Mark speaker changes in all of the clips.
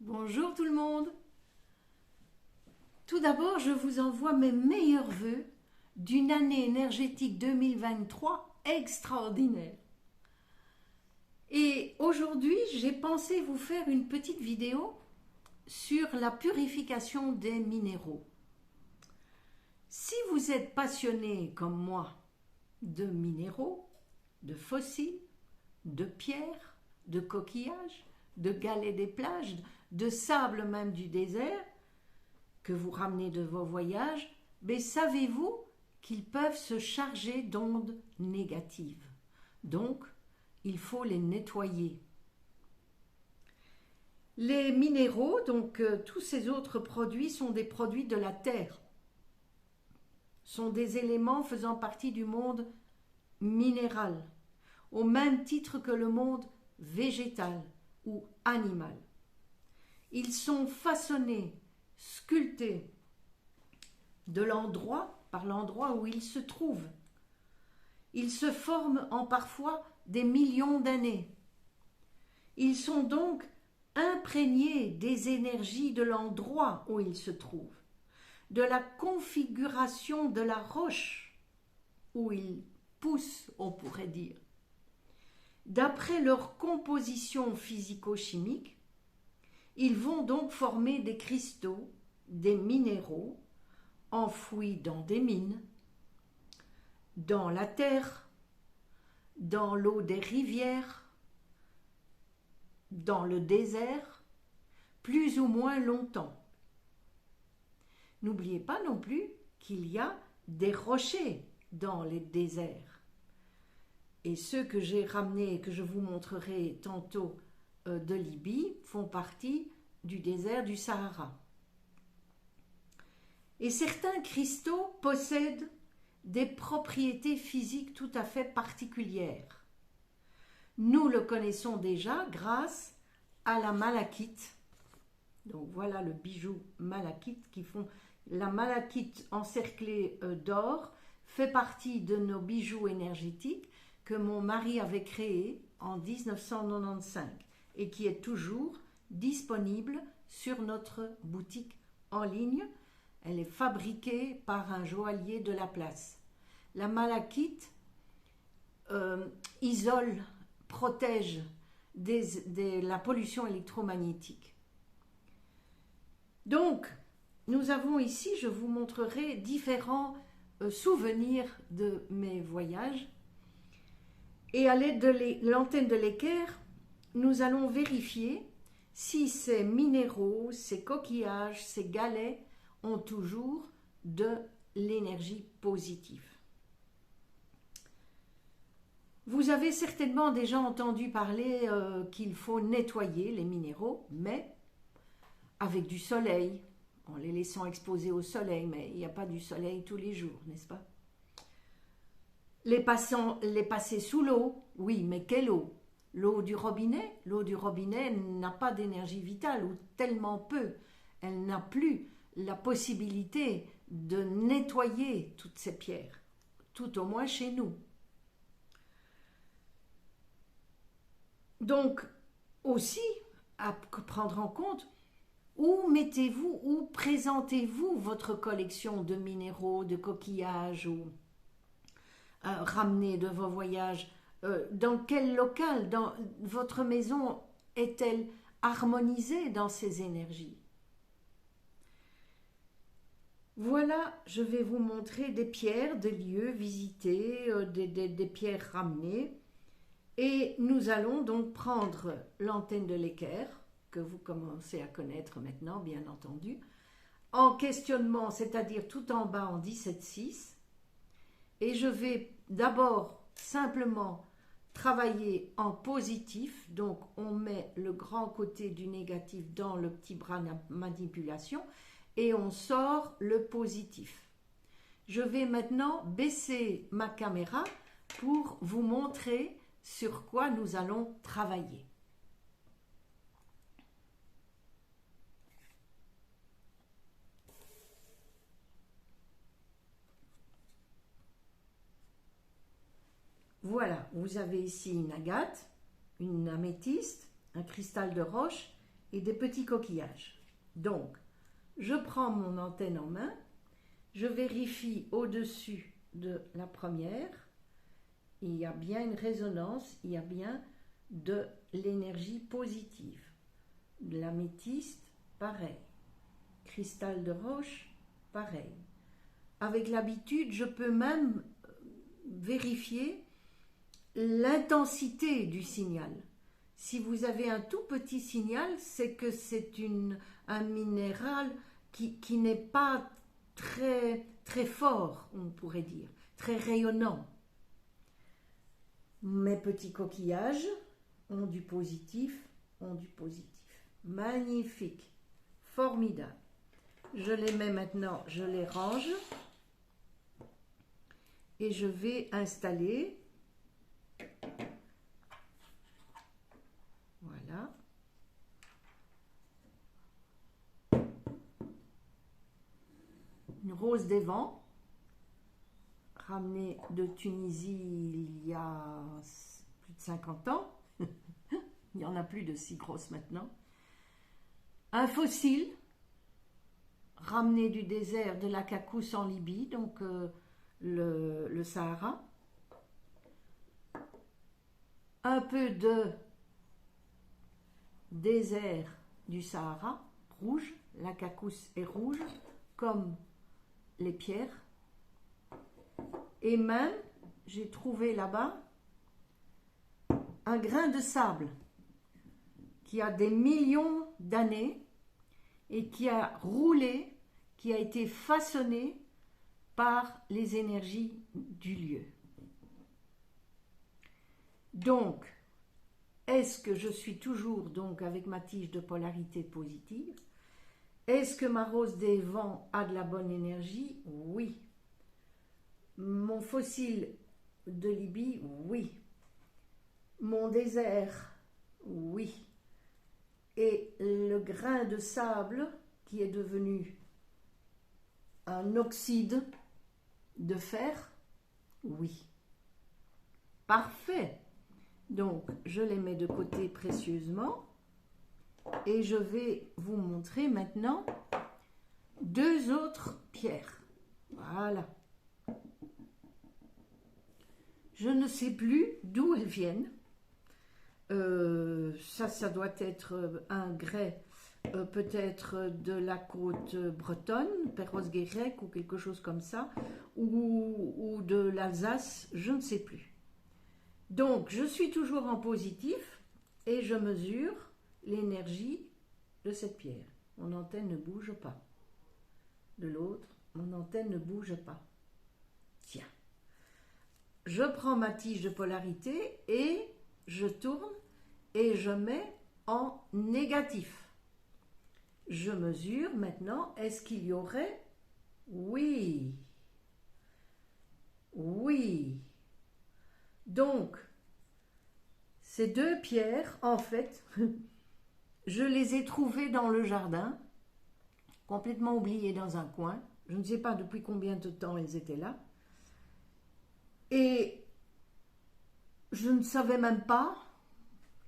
Speaker 1: Bonjour tout le monde. Tout d'abord, je vous envoie mes meilleurs vœux d'une année énergétique 2023 extraordinaire. Et aujourd'hui, j'ai pensé vous faire une petite vidéo sur la purification des minéraux. Si vous êtes passionné comme moi de minéraux, de fossiles, de pierres, de coquillages, de galets des plages, de sable même du désert, que vous ramenez de vos voyages, mais savez-vous qu'ils peuvent se charger d'ondes négatives. Donc, il faut les nettoyer. Les minéraux, donc tous ces autres produits, sont des produits de la terre, sont des éléments faisant partie du monde minéral, au même titre que le monde végétal ou animal. Ils sont façonnés, sculptés par l'endroit où ils se trouvent. Ils se forment en parfois des millions d'années. Ils sont donc imprégnés des énergies de l'endroit où ils se trouvent, de la configuration de la roche où ils poussent, on pourrait dire. D'après leur composition physico-chimique, ils vont donc former des cristaux, des minéraux, enfouis dans des mines, dans la terre, dans l'eau des rivières, dans le désert, plus ou moins longtemps. N'oubliez pas non plus qu'il y a des rochers dans les déserts. Et ceux que j'ai ramenés et que je vous montrerai tantôt de Libye font partie du désert du Sahara. Et certains cristaux possèdent des propriétés physiques tout à fait particulières. Nous le connaissons déjà grâce à la malachite. Donc voilà le bijou malachite qui font. La malachite encerclée d'or fait partie de nos bijoux énergétiques que mon mari avait créés en 1995 et qui est toujours disponible sur notre boutique en ligne. Elle est fabriquée par un joaillier de la place. La malachite isole, protège la pollution électromagnétique. Donc, nous avons ici, je vous montrerai différents souvenirs de mes voyages. Et à l'aide de l'antenne de l'équerre, nous allons vérifier si ces minéraux, ces coquillages, ces galets ont toujours de l'énergie positive. Vous avez certainement déjà entendu parler qu'il faut nettoyer les minéraux, mais avec du soleil, en les laissant exposer au soleil, mais il n'y a pas du soleil tous les jours, n'est-ce pas? Les passer sous l'eau, oui, mais quelle eau? L'eau du robinet? L'eau du robinet n'a pas d'énergie vitale, ou tellement peu. Elle n'a plus la possibilité de nettoyer toutes ces pierres, tout au moins chez nous. Donc, aussi, à prendre en compte, où mettez-vous, où présentez-vous votre collection de minéraux, de coquillages ou ramenés de vos voyages? Dans quel local, dans votre maison, est-elle harmonisée dans ces énergies? Voilà, je vais vous montrer des pierres, des lieux visités, des pierres ramenées. Et nous allons donc prendre l'antenne de l'équerre, que vous commencez à connaître maintenant, bien entendu, en questionnement, c'est-à-dire tout en bas en 17,6. Et je vais d'abord simplement travailler en positif, donc on met le grand côté du négatif dans le petit bras de manipulation et on sort le positif. Je vais maintenant baisser ma caméra pour vous montrer sur quoi nous allons travailler. Voilà, vous avez ici une agate, une améthyste, un cristal de roche et des petits coquillages. Donc, je prends mon antenne en main, je vérifie au-dessus de la première, il y a bien une résonance, il y a bien de l'énergie positive. De l'améthyste, pareil. Cristal de roche, pareil. Avec l'habitude, je peux même vérifier l'intensité du signal. Si vous avez un tout petit signal, c'est que c'est un minéral qui n'est pas très, très fort, on pourrait dire, très rayonnant. Mes petits coquillages ont du positif, Magnifique, formidable. Je les mets maintenant, je les range et je vais installer. Voilà. Une rose des vents, ramenée de Tunisie il y a plus de 50 ans. Il n'y en a plus de si grosses maintenant. Un fossile, ramené du désert de la Cacousse en Libye, donc le Sahara. Un peu de désert du Sahara, rouge, la Cacousse est rouge, comme les pierres. Et même, j'ai trouvé là-bas un grain de sable qui a des millions d'années et qui a roulé, qui a été façonné par les énergies du lieu. Donc, est-ce que je suis toujours donc avec ma tige de polarité positive? Est-ce que ma rose des vents a de la bonne énergie? Oui. Mon fossile de Libye? Oui. Mon désert? Oui. Et le grain de sable qui est devenu un oxyde de fer? Oui. Parfait. Donc, je les mets de côté précieusement et je vais vous montrer maintenant deux autres pierres. Voilà. Je ne sais plus d'où elles viennent. Ça doit être un grès, peut-être de la côte bretonne, Perros-Guirec ou quelque chose comme ça, ou de l'Alsace, je ne sais plus. Donc, je suis toujours en positif et je mesure l'énergie de cette pierre. Mon antenne ne bouge pas. De l'autre, mon antenne ne bouge pas. Tiens. Je prends ma tige de polarité et je tourne et je mets en négatif. Je mesure maintenant, est-ce qu'il y aurait? Oui. Oui. Donc, ces deux pierres, en fait, je les ai trouvées dans le jardin, complètement oubliées dans un coin. Je ne sais pas depuis combien de temps elles étaient là. Et je ne savais même pas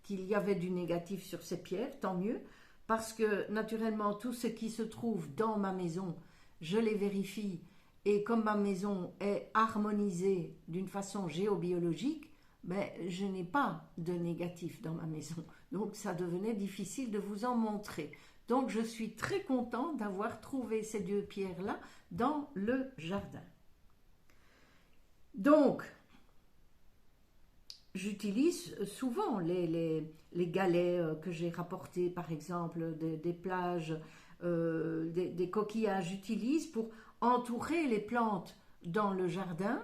Speaker 1: qu'il y avait du négatif sur ces pierres, tant mieux, parce que naturellement, tout ce qui se trouve dans ma maison, je les vérifie, et comme ma maison est harmonisée d'une façon géobiologique, ben, je n'ai pas de négatif dans ma maison. Donc, ça devenait difficile de vous en montrer. Donc, je suis très contente d'avoir trouvé ces deux pierres-là dans le jardin. Donc, j'utilise souvent les galets que j'ai rapportés, par exemple, des plages, des coquillages. J'utilise pour entourer les plantes dans le jardin,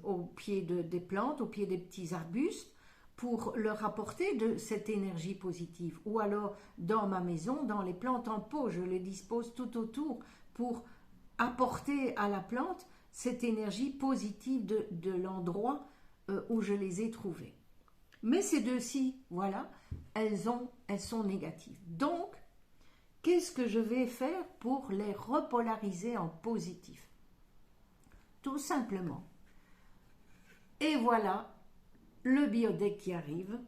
Speaker 1: au pied des plantes, au pied des petits arbustes, pour leur apporter de cette énergie positive. Ou alors, dans ma maison, dans les plantes en pot, je les dispose tout autour pour apporter à la plante cette énergie positive de l'endroit où je les ai trouvées. Mais ces deux-ci, voilà, elles sont négatives. Donc, qu'est-ce que je vais faire pour les repolariser en positif? Tout simplement. Et voilà le biodeck qui arrive.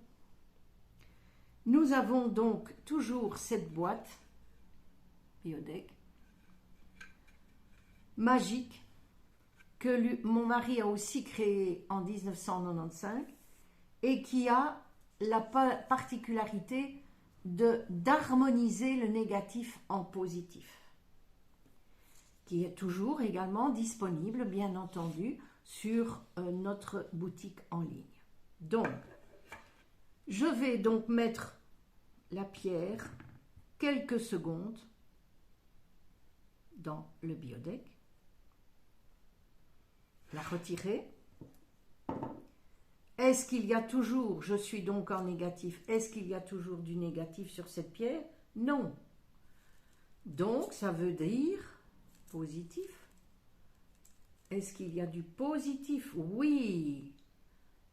Speaker 1: Nous avons donc toujours cette boîte Biodeck magique que mon mari a aussi créée en 1995 et qui a la particularité d'harmoniser le négatif en positif, qui est toujours également disponible, bien entendu, sur notre boutique en ligne. Donc, je vais donc mettre la pierre quelques secondes dans le biodeck, la retirer. Est-ce qu'il y a toujours, je suis donc en négatif, est-ce qu'il y a toujours du négatif sur cette pierre? Non. Donc, ça veut dire positif. Est-ce qu'il y a du positif? Oui.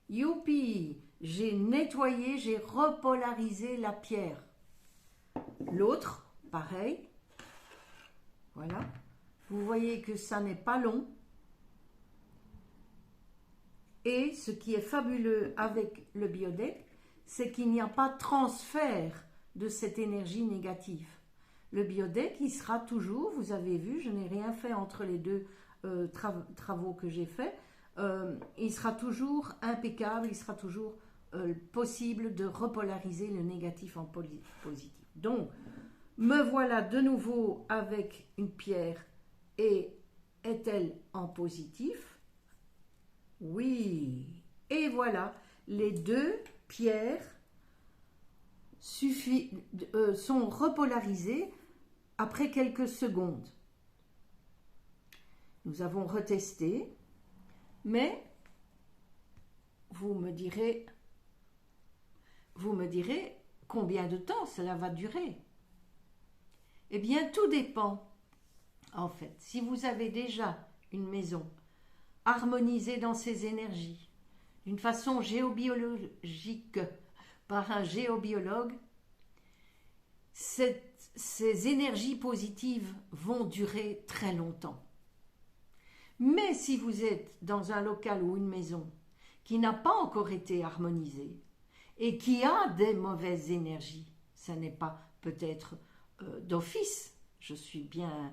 Speaker 1: Youpi! J'ai nettoyé, j'ai repolarisé la pierre. L'autre, pareil. Voilà. Vous voyez que ça n'est pas long. Et ce qui est fabuleux avec le biodeck, c'est qu'il n'y a pas de transfert de cette énergie négative. Le biodeck, il sera toujours, vous avez vu, je n'ai rien fait entre les deux travaux que j'ai faits, il sera toujours impeccable, il sera toujours possible de repolariser le négatif en positif. Donc, me voilà de nouveau avec une pierre et est-elle en positif? Oui. Et voilà, les deux pierres sont repolarisées après quelques secondes. Nous avons retesté, mais vous me direz combien de temps cela va durer. Eh bien, tout dépend. En fait, si vous avez déjà une maison harmonisée dans ses énergies, d'une façon géobiologique par un géobiologue, ces énergies positives vont durer très longtemps. Mais si vous êtes dans un local ou une maison qui n'a pas encore été harmonisée et qui a des mauvaises énergies, ça n'est pas peut-être d'office, je suis bien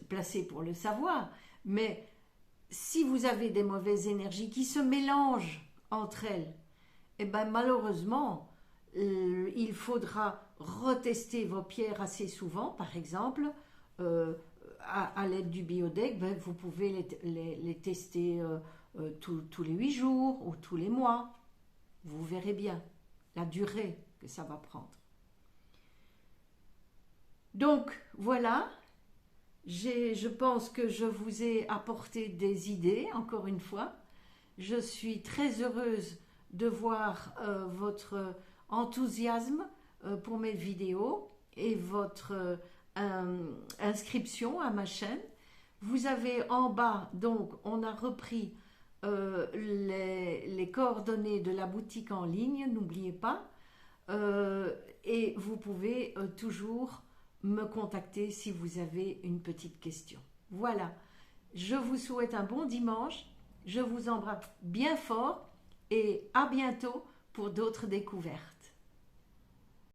Speaker 1: placée pour le savoir, mais si vous avez des mauvaises énergies qui se mélangent entre elles, eh bien malheureusement, il faudra retester vos pierres assez souvent. Par exemple, à l'aide du biodeck, ben, vous pouvez les tester tous les 8 jours ou tous les mois. Vous verrez bien la durée que ça va prendre. Donc voilà, je pense que je vous ai apporté des idées, encore une fois. Je suis très heureuse de voir votre enthousiasme pour mes vidéos et votre inscription à ma chaîne. Vous avez en bas, donc on a repris les coordonnées de la boutique en ligne, n'oubliez pas. Et vous pouvez toujours me contacter si vous avez une petite question. Voilà, je vous souhaite un bon dimanche, je vous embrasse bien fort et à bientôt pour d'autres découvertes.